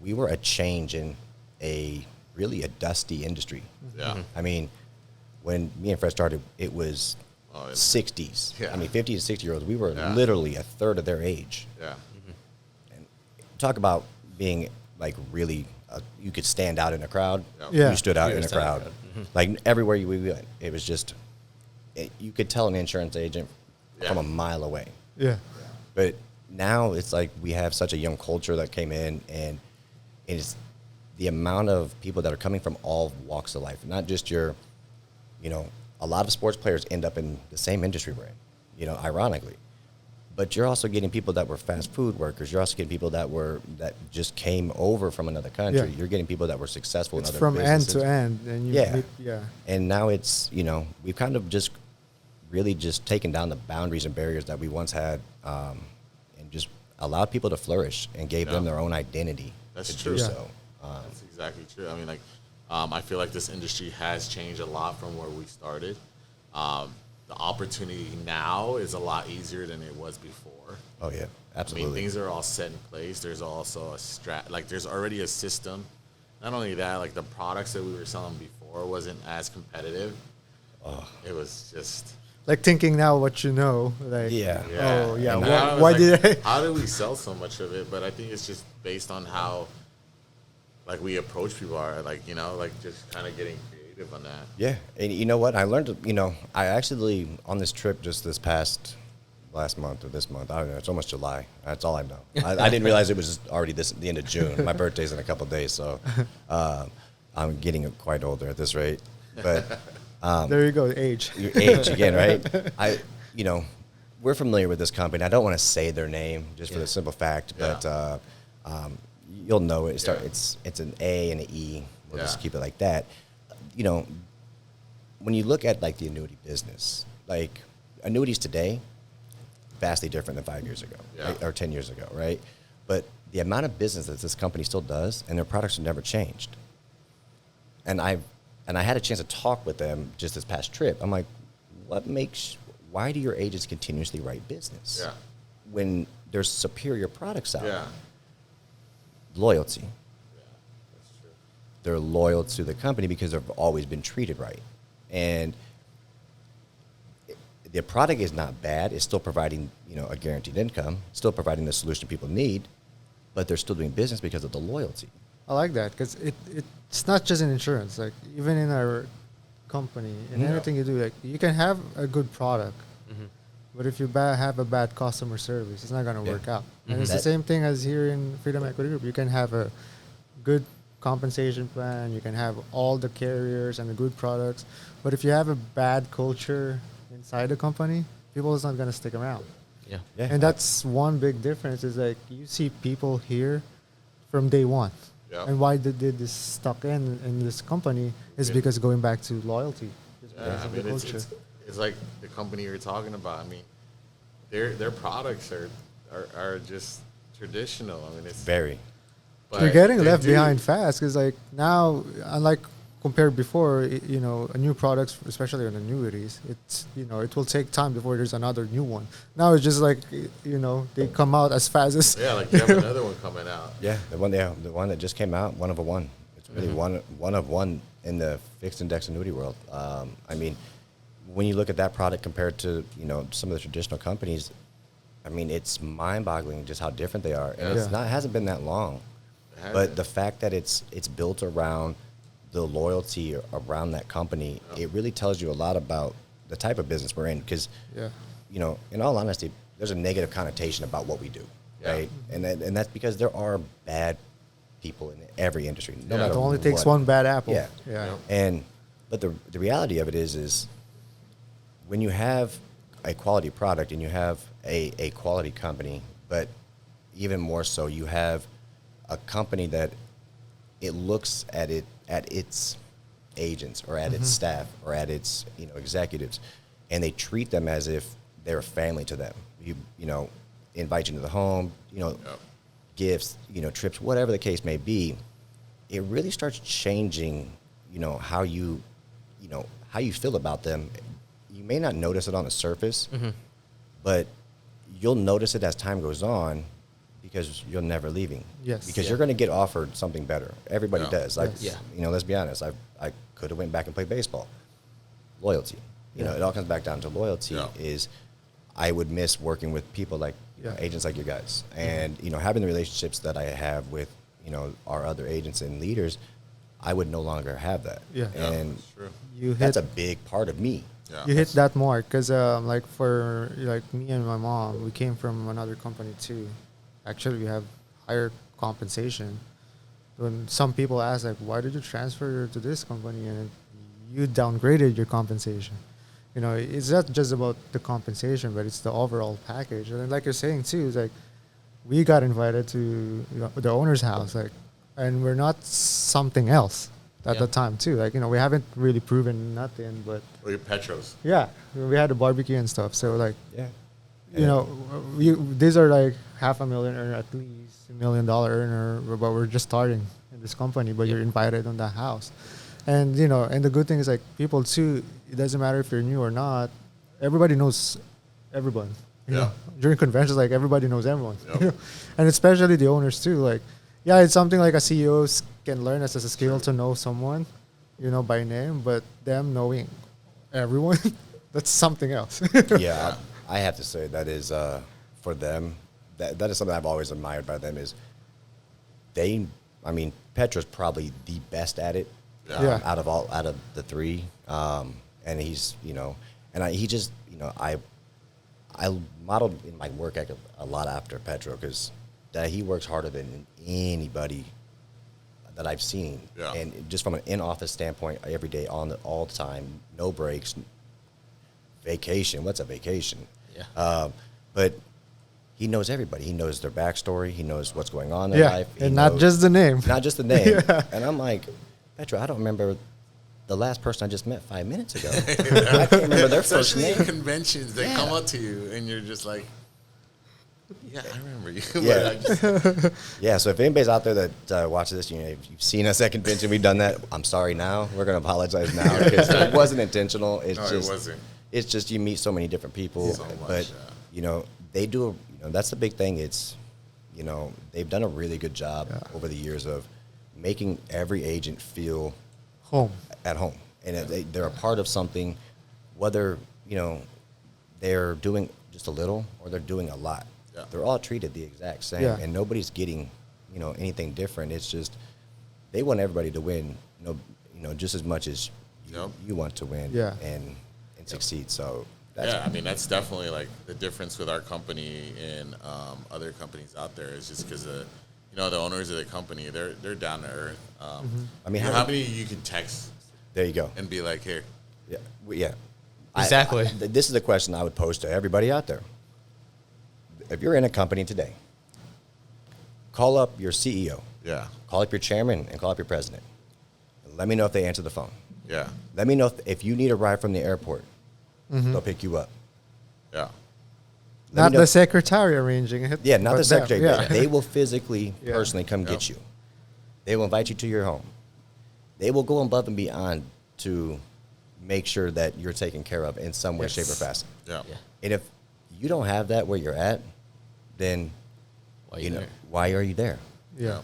Speaker 5: we were a change in a dusty industry.
Speaker 3: Yeah.
Speaker 5: I mean, when me and Fred started, it was 60s.
Speaker 3: Yeah.
Speaker 5: I mean, 50 to 60-year-olds. We were literally a third of their age.
Speaker 3: Yeah.
Speaker 5: Mm-hmm. And talk about being like really, you could stand out in a crowd.
Speaker 4: Yeah.
Speaker 5: You stood out in a crowd. Mm-hmm. Like everywhere we went, it was just, you could tell an insurance agent from a mile away.
Speaker 4: Yeah.
Speaker 5: But now it's like we have such a young culture that came in, and it's the amount of people that are coming from all walks of life, not just your, a lot of sports players end up in the same industry we're in, ironically. But you're also getting people that were fast food workers. You're also getting people that just came over from another country. Yeah. You're getting people that were successful in other businesses.
Speaker 4: From end to end. And
Speaker 5: And now it's, we've kind of just really just taken down the boundaries and barriers that we once had, and just allowed people to flourish and gave them their own identity.
Speaker 3: That's true.
Speaker 5: So,
Speaker 3: that's exactly true. I mean, I feel like this industry has changed a lot from where we started. The opportunity now is a lot easier than it was before.
Speaker 5: Oh yeah, absolutely.
Speaker 3: I mean, things are all set in place. There's also there's already a system. Not only that, like the products that we were selling before wasn't as competitive. It was just
Speaker 4: like thinking now what you know. Like
Speaker 3: how do we sell so much of it? But I think it's just based on how we approach people are just kind of getting creative on that.
Speaker 5: Yeah, and you know what? I learned, I actually, on this trip just this past last month or this month, I don't know, it's almost July. That's all I know. I didn't realize it was already the end of June. My birthday's in a couple of days, so I'm getting quite older at this rate. But
Speaker 4: there you go, age.
Speaker 5: Your age again, right? We're familiar with this company. I don't want to say their name just for the simple fact, but you'll know it. It's an A and an E. We'll just keep it like that. When you look at like the annuity business, like annuities today, vastly different than 5 years ago right? Or 10 years ago, right? But the amount of business that this company still does, and their products have never changed. And I had a chance to talk with them just this past trip. I'm like, why do your agents continuously write business?
Speaker 3: Yeah.
Speaker 5: When there's superior products out.
Speaker 3: Yeah.
Speaker 5: Loyalty.
Speaker 3: Yeah, that's true.
Speaker 5: They're loyal to the company because they've always been treated right. And the product is not bad. It's still providing, a guaranteed income, still providing the solution people need, but they're still doing business because of the loyalty.
Speaker 4: I like that because it's not just in insurance. Like even in our company, in anything you do, like you can have a good product, but if you have a bad customer service, it's not going to work out. And it's the same thing as here in Freedom Equity Group. You can have a good compensation plan. You can have all the carriers and the good products, but if you have a bad culture inside the company, people is not going to stick around.
Speaker 2: Yeah.
Speaker 4: And that's one big difference is like you see people here from day one.
Speaker 3: Yeah.
Speaker 4: And why they did this stuck in this company is because going back to loyalty.
Speaker 3: It's like the company you're talking about. I mean, their products are just traditional. I mean, it's
Speaker 5: very.
Speaker 4: You're getting left behind fast because like now, unlike compared before, a new products, especially on annuities, it's it will take time before there's another new one. Now it's just like they come out as fast as
Speaker 3: like you have another one coming out.
Speaker 5: Yeah, the one that just came out, one of a one. It's really one of one in the fixed index annuity world. I mean, when you look at that product compared to some of the traditional companies, I mean it's mind-boggling just how different they are, and it hasn't been that long. But the fact that it's built around the loyalty around that company, it really tells you a lot about the type of business we're in. Because, in all honesty, there's a negative connotation about what we do, right? And that's because there are bad people in every industry. No matter
Speaker 4: it only takes
Speaker 5: what.
Speaker 4: one bad apple.
Speaker 5: Yeah. But the reality of it is when you have a quality product and you have a quality company, but even more so, you have a company that it looks at its agents or at its staff or at its executives, and they treat them as if they're a family to them. You invite you to the home, gifts, trips, whatever the case may be. It really starts changing, how you feel about them. You may not notice it on the surface, but you'll notice it as time goes on. Because you're never leaving.
Speaker 4: Yes.
Speaker 5: Because you're going to get offered something better. Everybody does. Like,
Speaker 4: Yes.
Speaker 5: Let's be honest. I could have went back and played baseball. Loyalty. It all comes back down to loyalty. Is I would miss working with people like agents like you guys, and having the relationships that I have with our other agents and leaders. I would no longer have that.
Speaker 4: Yeah.
Speaker 5: And
Speaker 3: true.
Speaker 5: that's a big part of me.
Speaker 3: Yeah.
Speaker 4: You hit that mark because like for me and my mom, we came from another company too. Actually, we have higher compensation. When some people ask, like, why did you transfer to this company and you downgraded your compensation? It's not just about the compensation, but it's the overall package. And like you're saying too, it's like we got invited to the owner's house, like, and we're not something else at the time too. Like we haven't really proven nothing, but
Speaker 3: Or your Petros.
Speaker 4: yeah, we had a barbecue and stuff. So like
Speaker 5: Yeah.
Speaker 4: These are like $500,000 earner, at least $1 million earner, but we're just starting in this company, but you're invited on that house. And, and the good thing is like people too, it doesn't matter if you're new or not, everybody knows everyone. You know? During conventions, like everybody knows everyone.
Speaker 3: Yep.
Speaker 4: And especially the owners too. Like, it's something like a CEO can learn as a skill to know someone, by name, but them knowing everyone, that's something else.
Speaker 5: Yeah. I have to say that is for them. That is something I've always admired by them. Is Petra's probably the best at it out of the three, and he's I modeled in my work a lot after Petro because he works harder than anybody that I've seen.
Speaker 3: Yeah.
Speaker 5: And just from an in-office standpoint, every day all the time, no breaks, vacation. What's a vacation?
Speaker 2: Yeah.
Speaker 5: But he knows everybody. He knows their backstory. He knows what's going on in their life.
Speaker 4: And not just the name.
Speaker 5: Not just the name. And I'm like, Petro, I don't remember the last person I just met 5 minutes ago. I can't remember their first
Speaker 3: Especially
Speaker 5: name.
Speaker 3: in conventions, they come up to you and you're just like, yeah, I remember you.
Speaker 5: Yeah. Yeah, so if anybody's out there that watches this, if you've seen us at convention, we've done that, I'm sorry now. We're going to apologize now because it wasn't intentional.
Speaker 3: It wasn't.
Speaker 5: It's just you meet so many different people.
Speaker 3: So much,
Speaker 5: but, they do, that's the big thing. It's, they've done a really good job over the years of making every agent feel at home. And they're a part of something, whether, they're doing just a little or they're doing a lot. Yeah. They're all treated the exact same, and nobody's getting, anything different. It's just they want everybody to win, just as much as you want to win and succeed. So
Speaker 3: that's definitely like the difference with our company and other companies out there is just because the owners of the company they're down to earth. I mean, how many you can text?
Speaker 5: There you go,
Speaker 3: and be like, here,
Speaker 2: exactly.
Speaker 5: This is the question I would pose to everybody out there. If you're in a company today, call up your CEO.
Speaker 3: Yeah.
Speaker 5: Call up your chairman and call up your president. And let me know if they answer the phone.
Speaker 3: Yeah.
Speaker 5: Let me know if you need a ride from the airport. They'll pick you up.
Speaker 3: Yeah.
Speaker 4: Not the secretary arranging it.
Speaker 5: Yeah, not the secretary.
Speaker 4: Yeah.
Speaker 5: They will physically, personally come get you. They will invite you to your home. They will go above and beyond to make sure that you're taken care of in some way, shape, or fashion.
Speaker 3: Yeah.
Speaker 5: And if you don't have that where you're at, then why are you there?
Speaker 4: Yeah.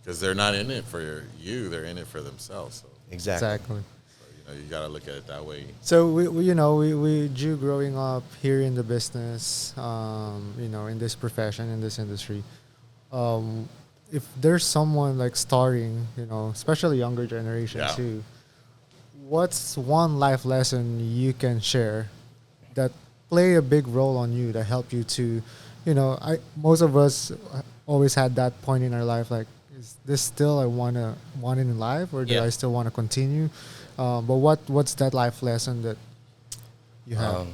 Speaker 3: Because they're not in it for you; they're in it for themselves. So.
Speaker 4: Exactly.
Speaker 3: So, you got to look at it that way.
Speaker 4: So we Jew growing up here in the business, in this profession, in this industry. If there's someone like starting, especially younger generation too, what's one life lesson you can share that play a big role on you that help you to, most of us always had that point in our life, like, is this still I want it in life, or do I still want to continue? But what's that life lesson that you have?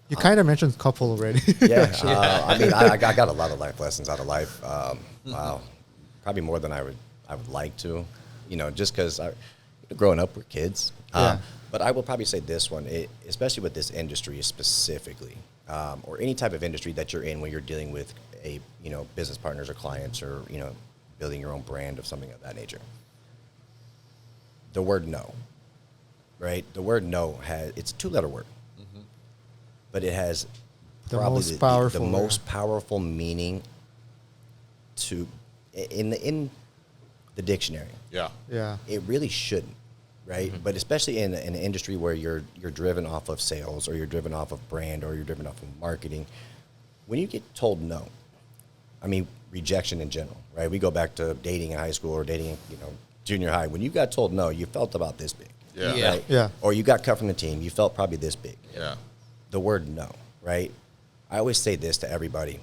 Speaker 4: You kind of mentioned a couple already.
Speaker 5: I got a lot of life lessons out of life. Wow, probably more than I would like to, just because growing up with kids. But I will probably say this one, especially with this industry specifically, or any type of industry that you're in when you're dealing with a business partners or clients, or building your own brand of something of that nature. The word no, right? The word no it's a 2-letter word, but it has probably the most powerful meaning in the dictionary.
Speaker 3: Yeah.
Speaker 5: It really shouldn't. Right, but especially in an industry where you're driven off of sales, or you're driven off of brand, or you're driven off of marketing, when you get told no, I mean rejection in general, right? We go back to dating in high school or dating, junior high. When you got told no, you felt about this big, right?
Speaker 4: Yeah.
Speaker 5: Or you got cut from the team, you felt probably this big.
Speaker 3: Yeah.
Speaker 5: The word no, right? I always say this to everybody,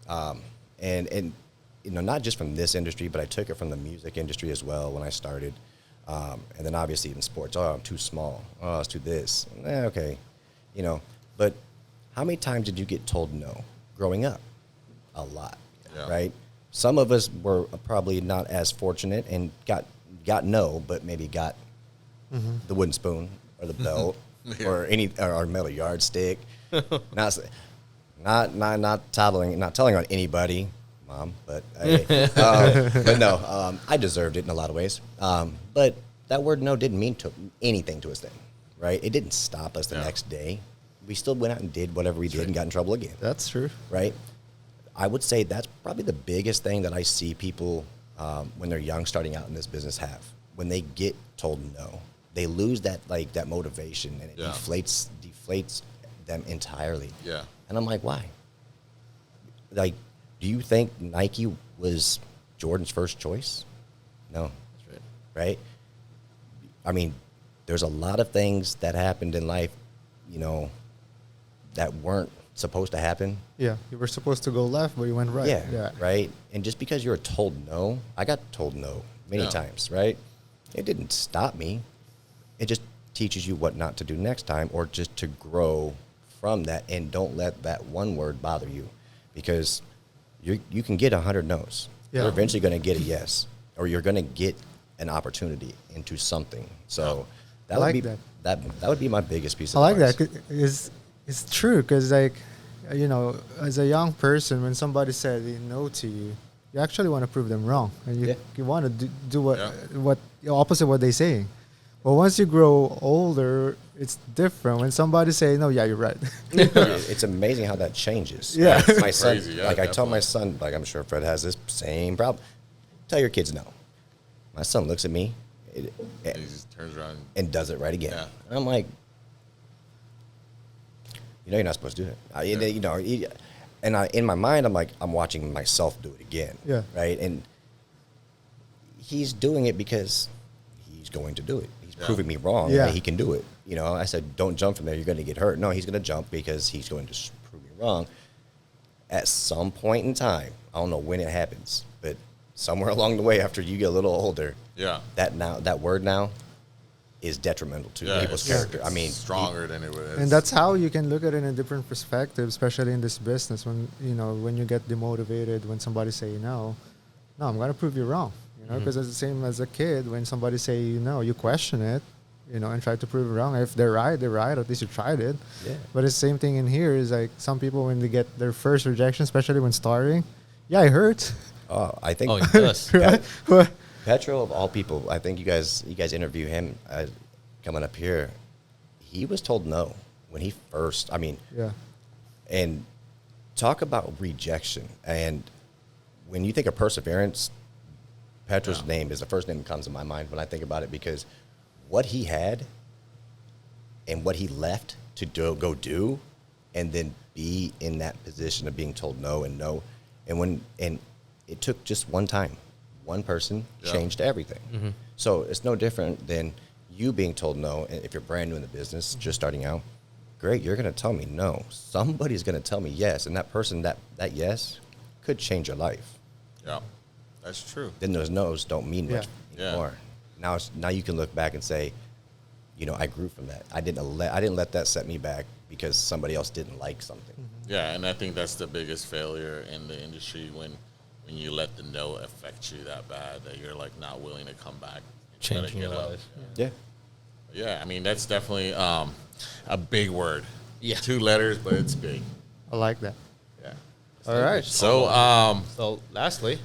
Speaker 5: and not just from this industry, but I took it from the music industry as well when I started. And then obviously in sports, I'm too small. It's too this. Okay. But how many times did you get told no growing up? A lot, right? Some of us were probably not as fortunate and got no, but maybe got the wooden spoon or the belt or metal yardstick. not telling on anybody, Mom, but no, I deserved it in a lot of ways. But that word no didn't mean anything to us then, right? It didn't stop us the next day. We still went out and did whatever we did and got in trouble again.
Speaker 4: That's true.
Speaker 5: Right? I would say that's probably the biggest thing that I see people when they're young starting out in this business have. When they get told no, they lose that motivation, and it deflates them entirely.
Speaker 3: Yeah.
Speaker 5: And I'm like, why? Like, do you think Nike was Jordan's first choice? No.
Speaker 3: That's
Speaker 5: right? I mean, there's a lot of things that happened in life, that weren't supposed to happen.
Speaker 4: Yeah, you were supposed to go left, but you went right.
Speaker 5: Yeah, right. And just because you were told no, I got told no many times, right? It didn't stop me. It just teaches you what not to do next time, or just to grow from that, and don't let that one word bother you, because you can get 100 no's. Yeah. You're eventually going to get a yes, or you're going to get an opportunity into something. So that would be that would be my biggest piece of advice.
Speaker 4: I like that. It's true, because like, you know, as a young person, when somebody said no to you, you actually want to prove them wrong, and you want to do what opposite what they're saying. But once you grow older, it's different. When somebody say no, yeah, you're right.
Speaker 5: It's amazing how that changes.
Speaker 4: Yeah,
Speaker 5: my son. Like I tell my son, like I'm sure Fred has this same problem. Tell your kids no. My son looks at me,
Speaker 3: he just turns around
Speaker 5: and does it right again.
Speaker 3: Yeah.
Speaker 5: And I'm like, you know, you're not supposed to do it. You know, and in my mind, I'm like, I'm watching myself do it again.
Speaker 4: Yeah.
Speaker 5: Right. And he's doing it because he's going to do it. He's proving me wrong.
Speaker 4: Yeah.
Speaker 5: That he can do it. You know, I said, don't jump from there. You're going to get hurt. No, he's going to jump because he's going to prove me wrong. At some point in time, I don't know when it happens, but somewhere along the way, after you get a little older, that word now is detrimental to people's character. I mean,
Speaker 3: stronger than it was.
Speaker 4: And that's how you can look at it in a different perspective, especially in this business. When when you get demotivated, when somebody say no, I'm gonna prove you wrong. You know, because it's the same as a kid. When somebody say no, you question it, and try to prove it wrong. If they're right, they're right. At least you tried it.
Speaker 5: Yeah.
Speaker 4: But it's the same thing in here. Is like some people, when they get their first rejection, especially when starting, it hurts.
Speaker 5: Oh, I think.
Speaker 2: Oh, it does.
Speaker 4: Right?
Speaker 5: Petro, of all people, I think you guys interview him coming up here. He was told no when he first. I mean, and talk about rejection. And when you think of perseverance, Petro's name is the first name that comes to my mind when I think about it, because what he had and what he left to go do, and then be in that position of being told no, and it took just one time. One person changed everything. Mm-hmm. So it's no different than you being told no. And if you're brand new in the business, just starting out, great, you're going to tell me no. Somebody's going to tell me yes. And that person, that yes could change your life.
Speaker 3: Yeah, that's true.
Speaker 5: Then those no's don't mean much anymore. Now you can look back and say, I grew from that. I didn't let that set me back because somebody else didn't like something.
Speaker 3: Mm-hmm. Yeah, and I think that's the biggest failure in the industry, when you let the no affect you that bad that you're like not willing to come back,
Speaker 2: changing your life.
Speaker 3: Yeah, I mean, that's definitely a big word.
Speaker 2: Yeah,
Speaker 3: 2 letters, but it's big.
Speaker 4: I like that.
Speaker 3: Yeah.
Speaker 4: All right.
Speaker 3: So
Speaker 2: lastly,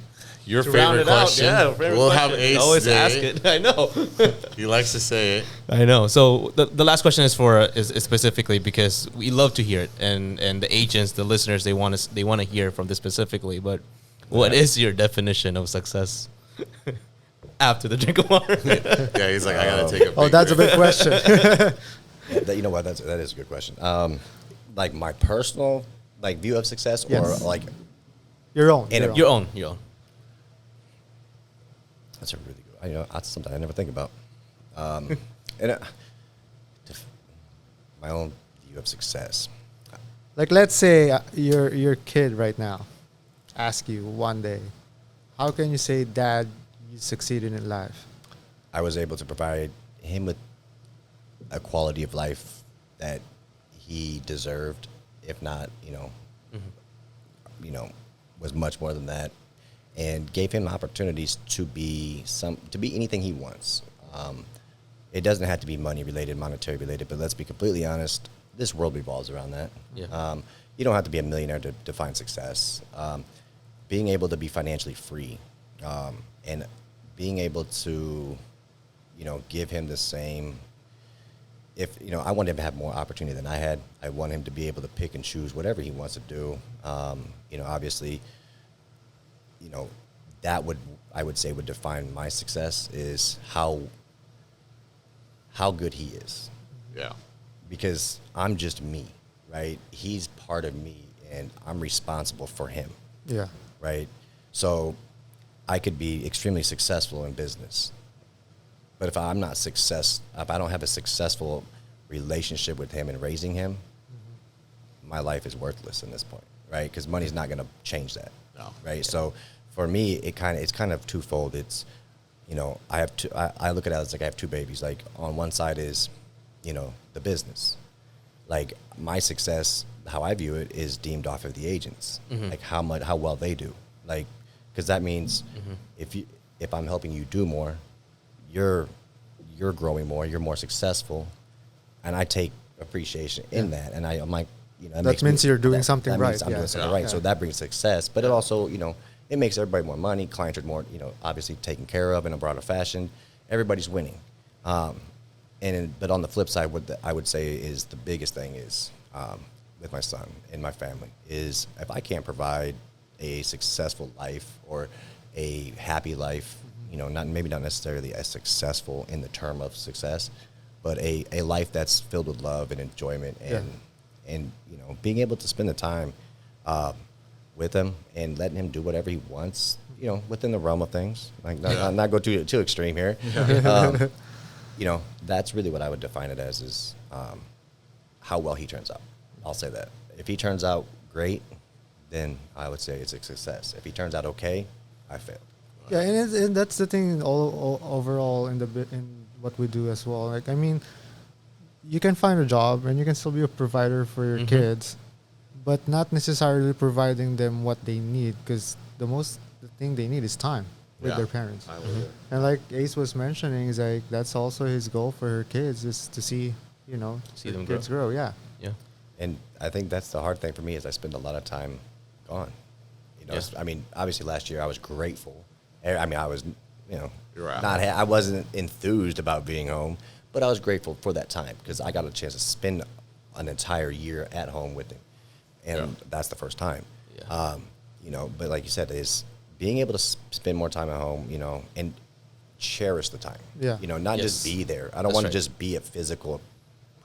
Speaker 3: your favorite question. We'll have Ace
Speaker 2: always ask it. I know.
Speaker 3: He likes to say it.
Speaker 2: I know. So the last question is is specifically because we love to hear it, and the agents, the listeners, they want to hear from this specifically. But what is your definition of success? After the drink of water.
Speaker 3: He's like, I gotta take a.
Speaker 4: Oh, that's a big question.
Speaker 5: You know what? That is a good question. Like my personal view of success, or like
Speaker 4: your own.
Speaker 2: Your own.
Speaker 5: That's a really good. That's something I never think about. And my own view of success.
Speaker 4: Like, let's say your kid right now ask you one day, how can you say, Dad, you succeeded in life?
Speaker 5: I was able to provide him with a quality of life that he deserved, if not, was much more than that, and gave him opportunities to be anything he wants. It doesn't have to be money related, monetary related, but let's be completely honest, this world revolves around that.
Speaker 2: Yeah.
Speaker 5: You don't have to be a millionaire to define success. Being able to be financially free, and being able to, give him the same. If I want him to have more opportunity than I had. I want him to be able to pick and choose whatever he wants to do. Obviously, that would say would define my success, is how good he is.
Speaker 3: Yeah.
Speaker 5: Because I'm just me, right? He's part of me, and I'm responsible for him.
Speaker 4: Yeah.
Speaker 5: Right? So I could be extremely successful in business, but if I don't have a successful relationship with him and raising him, my life is worthless in this point, right? Because money's not going to change that, right?
Speaker 3: Yeah.
Speaker 5: So for me, it's kind of twofold. It's, you know, I look at it as like I have two babies. Like on one side is, you know, the business. Like my success, how I view it, is deemed off of the agents, like how well they do. Like, because that means if I'm helping you do more, you're growing more, you're more successful, and I take appreciation in that. And I'm like, you know,
Speaker 4: that means you're doing something right.
Speaker 5: I'm doing something right. So that brings success, but it also, you know, it makes everybody more money. Clients are more, you know, obviously taken care of in a broader fashion. Everybody's winning. But on the flip side, what I would say is the biggest thing is with my son and my family is if I can't provide a successful life or a happy life, you know, maybe not necessarily as successful in the term of success, but a life that's filled with love and enjoyment and you know, being able to spend the time with him and letting him do whatever he wants, you know, within the realm of things. Like not go too extreme here. You know, that's really what I would define it as is how well he turns out. I'll say that. If he turns out great, then I would say it's a success. If he turns out okay, I failed.
Speaker 4: Yeah, and that's the thing overall in what we do as well. Like, I mean, you can find a job and you can still be a provider for your kids, but not necessarily providing them what they need, because the thing they need is time with their parents. And like Ace was mentioning, is like that's also his goal for her kids, is to see, you know,
Speaker 2: them
Speaker 4: kids grow. Yeah.
Speaker 5: And I think that's the hard thing for me is I spend a lot of time gone. You know, I mean, obviously last year I was grateful. I mean, I was, you know, I wasn't enthused about being home, but I was grateful for that time because I got a chance to spend an entire year at home with him, and that's the first time. You know, but like you said, is being able to spend more time at home, you know, and cherish the time. You know, not just be there. I don't want to just be a physical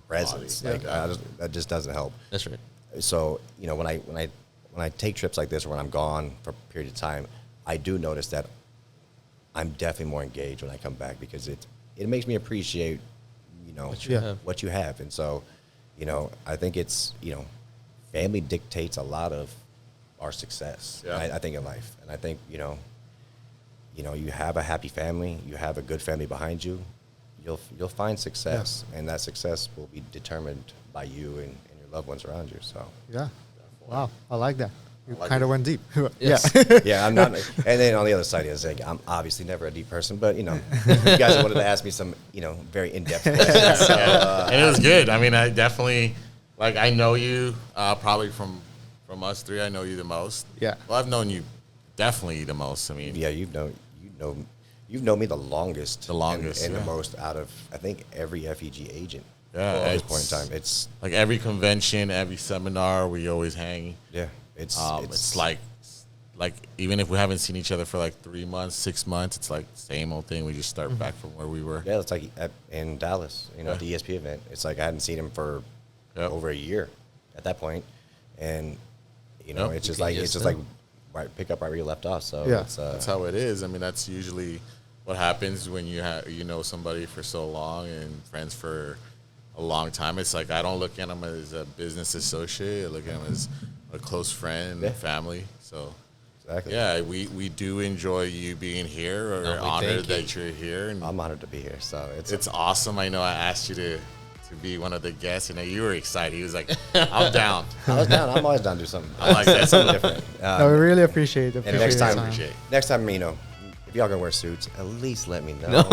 Speaker 5: presence. Like that just doesn't help.
Speaker 2: That's right.
Speaker 5: So, you know, when I take trips like this or when I'm gone for a period of time, I do notice that I'm definitely more engaged when I come back because it makes me appreciate, you know, what you have. And so, you know, I think it's, you know, family dictates a lot of our success, I think, in life. And I think, you know, you have a happy family, you have a good family behind you, you'll find success, and that success will be determined by you and your loved ones around you. So
Speaker 4: wow, I like that. You kind of went deep.
Speaker 5: I'm not. And then on the other side is like I'm obviously never a deep person, but you know, you guys wanted to ask me some, you know, very in-depth questions. So,
Speaker 3: and it was good. I mean, I definitely I know you probably from us three. I know you the most.
Speaker 4: Yeah.
Speaker 3: Well, I've known you definitely the most. I mean,
Speaker 5: you've known me the longest. And the most out of I think every FEG agent. At this point in time, it's
Speaker 3: like every convention, every seminar, we always hang.
Speaker 5: Yeah.
Speaker 3: It's like even if we haven't seen each other for like 3 months, 6 months, it's like the same old thing. We just start back from where we were.
Speaker 5: Yeah, it's like in Dallas, you know, at the ESP event. It's like I hadn't seen him for over a year at that point, and you know, it's just like pick up right where you left off. So
Speaker 3: that's how it is. I mean, that's usually what happens when you know somebody for so long and friends for a long time. It's like I don't look at them as a business associate. I look at them as a close friend and family. So we do enjoy you being here. We're honored that you're here. And
Speaker 5: I'm honored to be here. So
Speaker 3: it's awesome. I know I asked you to be one of the guests, and you were excited. He was like, I'm down.
Speaker 5: I was down. I'm always down to do something.
Speaker 3: I like that.
Speaker 5: Something different.
Speaker 4: I really appreciate it.
Speaker 5: And next time, you know, if y'all gonna wear suits, at least let me know.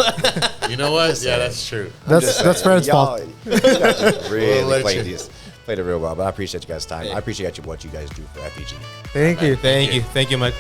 Speaker 3: You know what? Yeah, that's true.
Speaker 4: That's Fred's fault.
Speaker 5: Really played it real well, but I appreciate you guys' time. I appreciate what you guys do for FEG.
Speaker 4: Thank you.
Speaker 2: Thank you, Mike.